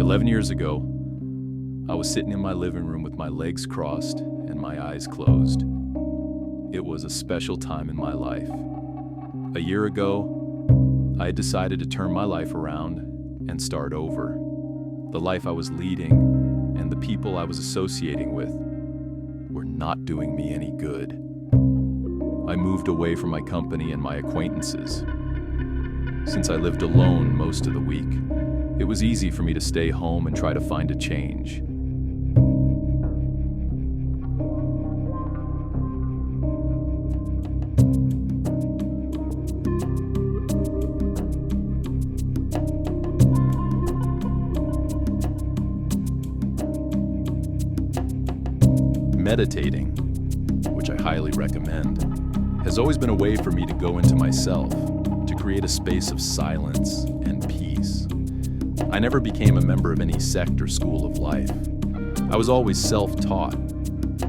11 years ago, I was sitting in my living room with my legs crossed and my eyes closed. It was a special time in my life. A year ago, I had decided to turn my life around and start over. The life I was leading and the people I was associating with were not doing me any good. I moved away from my company and my acquaintances. Since I lived alone most of the week, it was easy for me to stay home and try to find a change. Meditating, which I highly recommend, has always been a way for me to go into myself, to create a space of silence and peace. I never became a member of any sect or school of life. I was always self-taught,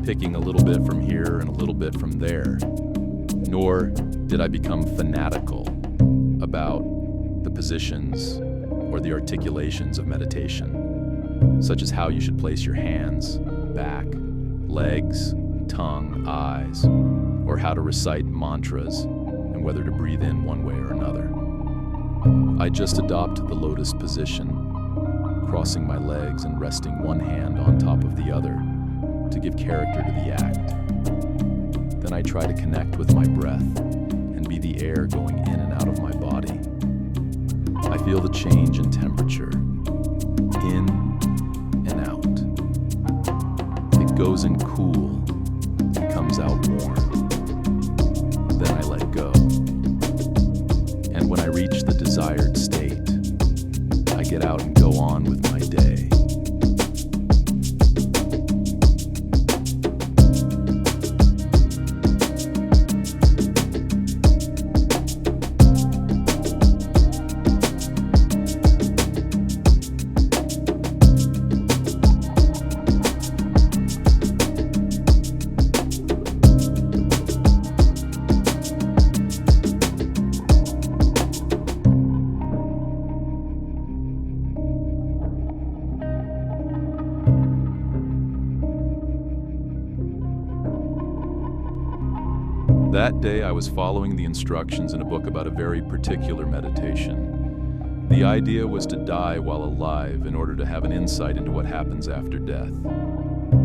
picking a little bit from here and a little bit from there. Nor did I become fanatical about the positions or the articulations of meditation, such as how you should place your hands, back, legs, tongue, eyes, or how to recite mantras and whether to breathe in one way or another. I just adopted the lotus position, crossing my legs and resting one hand on top of the other to give character to the act. Then I try to connect with my breath and be the air going in and out of my body. I feel the change in temperature, in and out. It goes in cool and comes out warm. Then I let go. And when I reach the desired state, I get out and go on with my day. That day, I was following the instructions in a book about a very particular meditation. The idea was to die while alive in order to have an insight into what happens after death.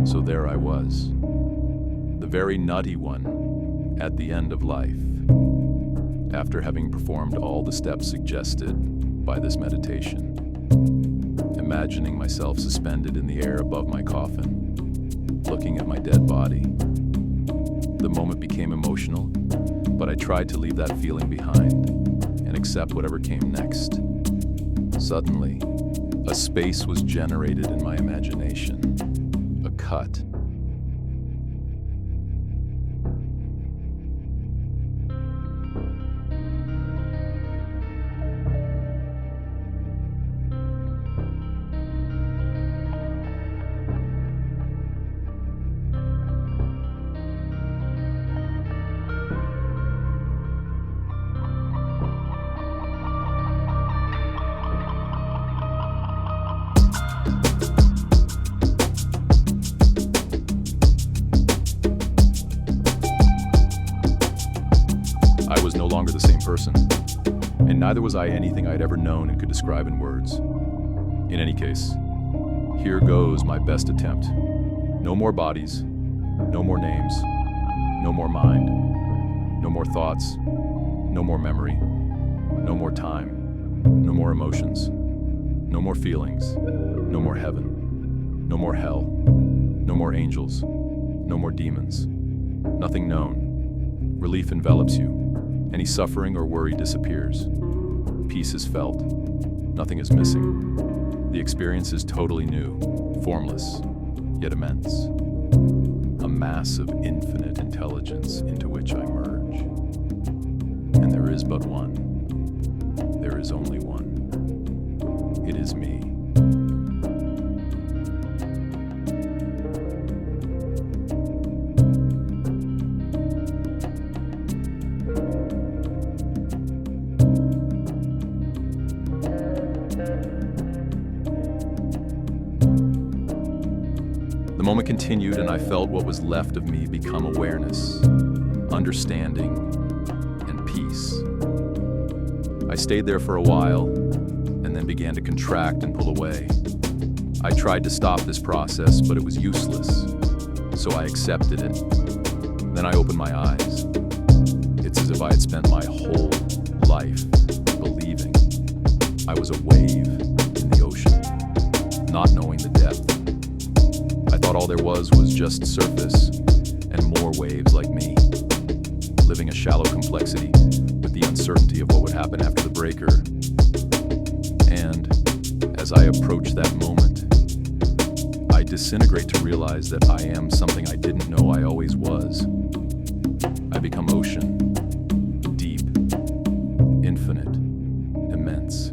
So there I was, the very nutty one at the end of life, after having performed all the steps suggested by this meditation, imagining myself suspended in the air above my coffin, looking at my dead body. The moment became emotional, but I tried to leave that feeling behind and accept whatever came next. Suddenly, a space was generated in my imagination, a cut. I was no longer the same person, and neither was I anything I'd ever known and could describe in words. In any case, here goes my best attempt. No more bodies, no more names, no more mind, no more thoughts, no more memory, no more time, no more emotions, no more feelings, no more heaven, no more hell, no more angels, no more demons, nothing known. Relief envelops you. Any suffering or worry disappears. Peace is felt. Nothing is missing. The experience is totally new, formless, yet immense. A mass of infinite intelligence into which I merge. And there is but one. There is only one. It is me. The moment continued, and I felt what was left of me become awareness, understanding, and peace. I stayed there for a while, and then began to contract and pull away. I tried to stop this process, but it was useless, so I accepted it. Then I opened my eyes. It's as if I had spent my whole life believing I was a wave in the ocean, not knowing the depth. I thought all there was just surface and more waves like me, living a shallow complexity with the uncertainty of what would happen after the breaker. And as I approach that moment, I disintegrate to realize that I am something I didn't know I always was. I become ocean, deep, infinite, immense.